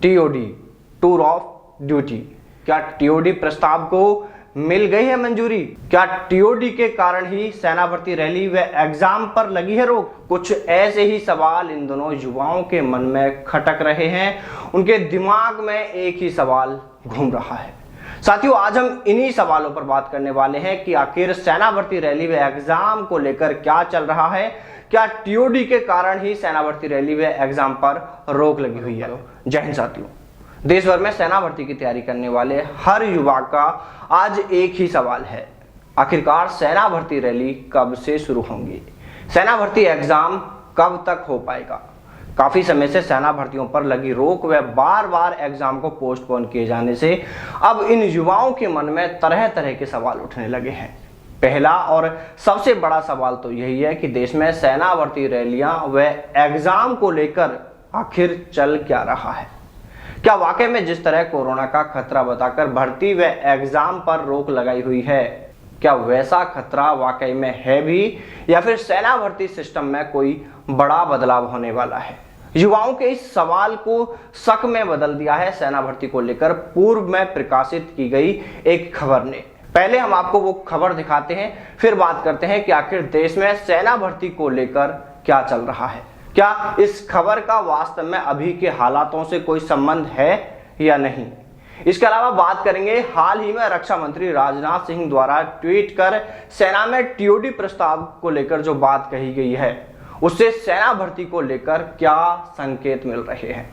TOD, tour of duty. क्या TOD प्रस्ताव को मिल गई है मंजूरी? क्या टीओडी के कारण ही सेना भर्ती रैली व एग्जाम पर लगी है रोक? कुछ ऐसे ही सवाल इन दोनों युवाओं के मन में खटक रहे हैं। उनके दिमाग में एक ही सवाल घूम रहा है। साथियों, आज हम इन्हीं सवालों पर बात करने वाले हैं कि आखिर सेना भर्ती रैली व एग्जाम को लेकर क्या चल रहा है। क्या टीओडी के कारण ही सेना भर्ती रैली व एग्जाम पर रोक लगी हुई है? जय हिंद साथियों। देश भर में सेना भर्ती की तैयारी करने वाले हर युवा का आज एक ही सवाल है, आखिरकार सेना भर्ती रैली कब से शुरू होंगी? सेना भर्ती एग्जाम कब तक हो पाएगा? काफी समय से सेना भर्तियों पर लगी रोक व बार बार एग्जाम को पोस्टपोन किए जाने से अब इन युवाओं के मन में तरह तरह के सवाल उठने लगे हैं। पहला और सबसे बड़ा सवाल तो यही है कि देश में सेना भर्ती रैलियां व एग्जाम को लेकर आखिर चल क्या रहा है। क्या वाकई में जिस तरह कोरोना का खतरा बताकर भर्ती व एग्जाम पर रोक लगाई हुई है, क्या वैसा खतरा वाकई में है भी, या फिर सेना भर्ती सिस्टम में कोई बड़ा बदलाव होने वाला है? युवाओं के इस सवाल को शक में बदल दिया है सेना भर्ती को लेकर पूर्व में प्रकाशित की गई एक खबर ने। पहले हम आपको वो खबर दिखाते हैं, फिर बात करते हैं कि आखिर देश में सेना भर्ती को लेकर क्या चल रहा है। क्या इस खबर का वास्तव में अभी के हालातों से कोई संबंध है या नहीं? इसके अलावा बात करेंगे हाल ही में रक्षा मंत्री राजनाथ सिंह द्वारा ट्वीट कर सेना में टीओडी प्रस्ताव को लेकर जो बात कही गई है, उससे सेना भर्ती को लेकर क्या संकेत मिल रहे हैं।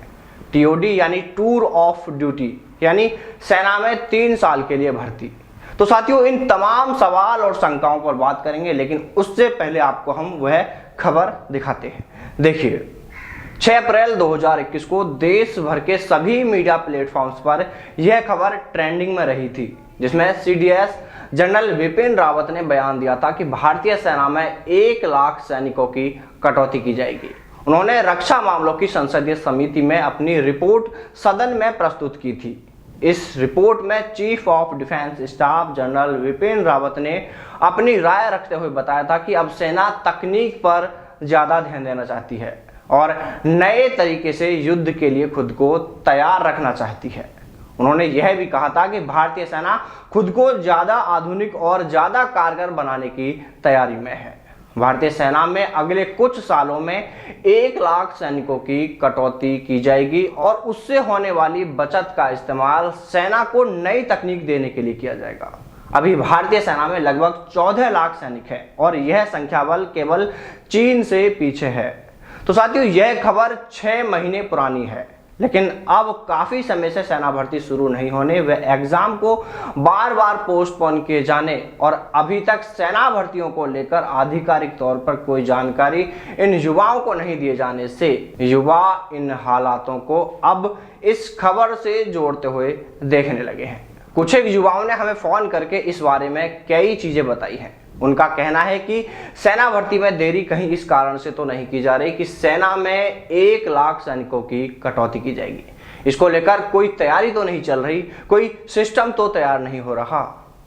टीओडी यानी टूर ऑफ ड्यूटी, यानी सेना में 3 साल के लिए भर्ती। तो साथियों, इन तमाम सवाल और शंकाओं पर बात करेंगे, लेकिन उससे पहले आपको हम वह खबर दिखाते हैं। देखिए, 6 अप्रैल 2021 को देश भर के सभी मीडिया प्लेटफॉर्म्स पर यह खबर ट्रेंडिंग में रही थी, जिसमें सीडीएस जनरल विपिन रावत ने बयान दिया था कि भारतीय सेना में 1 लाख सैनिकों की कटौती की जाएगी। उन्होंने रक्षा मामलों की संसदीय समिति में अपनी रिपोर्ट सदन में प्रस्तुत की थी। इस रिपोर्ट में chief of defence staff general Vipin Rawat ने अपनी राय रखते हुए बताया था कि अब सेना तकनीक पर ज्यादा ध्यान देना चाहती है और नए तरीके से युद्ध के लिए खुद को तैयार रखना चाहती है। उन्होंने यह भी कहा था कि भारतीय सेना खुद को ज्यादा आधुनिक और ज्यादा कारगर बनाने की तैयारी में है। भारतीय सेना में अगले कुछ सालों में 1 लाख सैनिकों की कटौती की जाएगी और उससे होने वाली बचत का इस्तेमाल सेना को नई तकनीक देने के लिए किया जाएगा। अभी भारतीय सेना में लगभग 14 लाख सैनिक हैं और यह संख्या बल केवल चीन से पीछे है। तो साथियों, यह खबर 6 महीने पुरानी है, लेकिन अब काफी समय से सेना भर्ती शुरू नहीं होने व एग्जाम को बार बार पोस्टपोन किए जाने और अभी तक सेना भर्तियों को लेकर आधिकारिक तौर पर कोई जानकारी इन युवाओं को नहीं दिए जाने से युवा इन हालातों को अब इस खबर से जोड़ते हुए देखने लगे हैं। कुछ एक युवाओं ने हमें फोन करके इस बारे में कई चीजें बताई हैं। उनका कहना है कि सेना भर्ती में देरी कहीं इस कारण से तो नहीं की जा रही कि सेना में 1 लाख सैनिकों की कटौती की जाएगी। इसको लेकर कोई तैयारी तो नहीं चल रही, कोई सिस्टम तो तैयार नहीं हो रहा,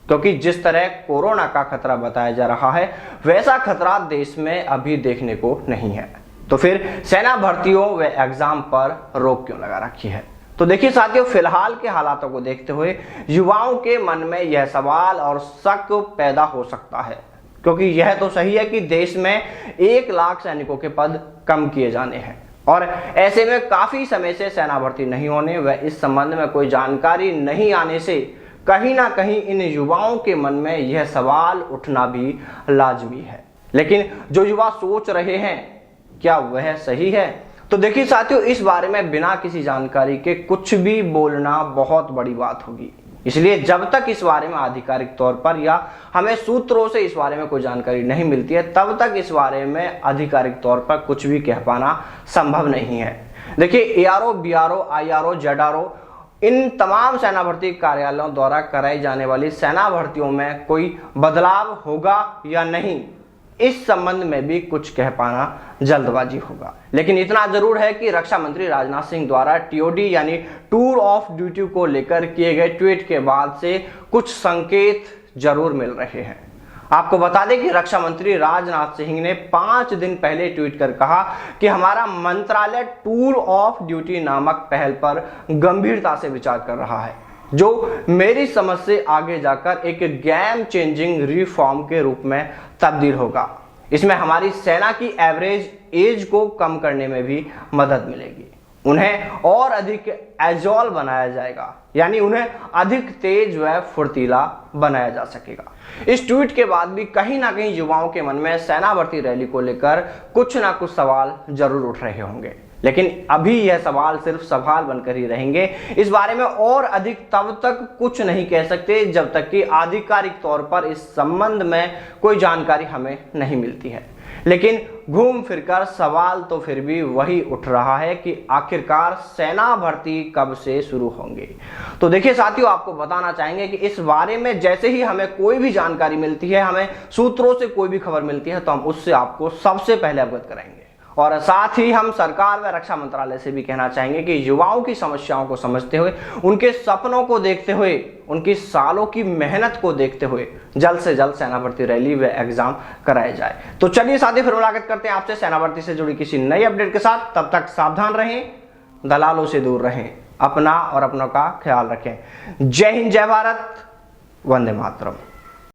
क्योंकि जिस तरह कोरोना का खतरा बताया जा रहा है वैसा खतरा देश में अभी देखने को नहीं है। तो फिर सेना भर्तियों व एग्जाम पर रोक क्यों लगा रखी है? तो देखिए साथियों, फिलहाल के हालातों को देखते हुए युवाओं के मन में यह सवाल और शक पैदा हो सकता है, क्योंकि यह तो सही है कि देश में 1 लाख सैनिकों के पद कम किए जाने हैं और ऐसे में काफी समय से सेना भर्ती नहीं होने व इस संबंध में कोई जानकारी नहीं आने से कहीं ना कहीं इन युवाओं के मन में यह सवाल उठना भी लाजमी है। लेकिन जो युवा सोच रहे हैं, क्या वह सही है? तो देखिए साथियों, इस बारे में बिना किसी जानकारी के कुछ भी बोलना बहुत बड़ी बात होगी। इसलिए जब तक इस बारे में आधिकारिक तौर पर या हमें सूत्रों से इस बारे में कोई जानकारी नहीं मिलती है, तब तक इस बारे में आधिकारिक तौर पर कुछ भी कह पाना संभव नहीं है। देखिए, एआरओ, बीआरओ, आईआरओ, जेडआरओ, इन तमाम सेना भर्ती कार्यालयों द्वारा कराई जाने वाली सेना भर्तियों में कोई बदलाव होगा या नहीं, इस संबंध में भी कुछ कह पाना जल्दबाजी होगा। लेकिन इतना जरूर है कि रक्षा मंत्री राजनाथ सिंह द्वारा टीओडी यानी टूर ऑफ ड्यूटी को लेकर किए गए ट्वीट के बाद से कुछ संकेत जरूर मिल रहे हैं। आपको बता दें कि रक्षा मंत्री राजनाथ सिंह ने 5 दिन पहले ट्वीट कर कहा कि हमारा मंत्रालय टूर ऑफ ड्यूटी नामक पहल पर गंभीरता से विचार कर रहा है, जो मेरी समझ से आगे जाकर एक गेम चेंजिंग रिफॉर्म के रूप में तब्दील होगा। इसमें हमारी सेना की एवरेज एज को कम करने में भी मदद मिलेगी। उन्हें और अधिक एजोल बनाया जाएगा, यानी उन्हें अधिक तेज व फुर्तीला बनाया जा सकेगा। इस ट्वीट के बाद भी कहीं ना कहीं युवाओं के मन में सेना भर्ती रैली को लेकर कुछ ना कुछ सवाल जरूर उठ रहे होंगे, लेकिन अभी यह सवाल सिर्फ सवाल बनकर ही रहेंगे। इस बारे में और अधिक तब तक कुछ नहीं कह सकते जब तक कि आधिकारिक तौर पर इस संबंध में कोई जानकारी हमें नहीं मिलती है। लेकिन घूम फिरकर सवाल तो फिर भी वही उठ रहा है कि आखिरकार सेना भर्ती कब से शुरू होंगे। तो देखिए साथियों, आपको बताना चाहेंगे कि इस बारे में जैसे ही हमें कोई भी जानकारी मिलती है, हमें सूत्रों से कोई भी खबर मिलती है, तो हम उससे आपको सबसे पहले अवगत कराएंगे। और साथ ही हम सरकार व रक्षा मंत्रालय से भी कहना चाहेंगे कि युवाओं की समस्याओं को समझते हुए, उनके सपनों को देखते हुए, उनकी सालों की मेहनत को देखते हुए जल्द से जल्द सेना भर्ती रैली व एग्जाम कराए जाए। तो चलिए साथी, फिर मुलाकात करते हैं आपसे सेना भर्ती से जुड़ी किसी नई अपडेट के साथ। तब तक सावधान रहें, दलालों से दूर रहें, अपना और अपनों का ख्याल रखें। जय हिंद, जय भारत, वंदे मातरम।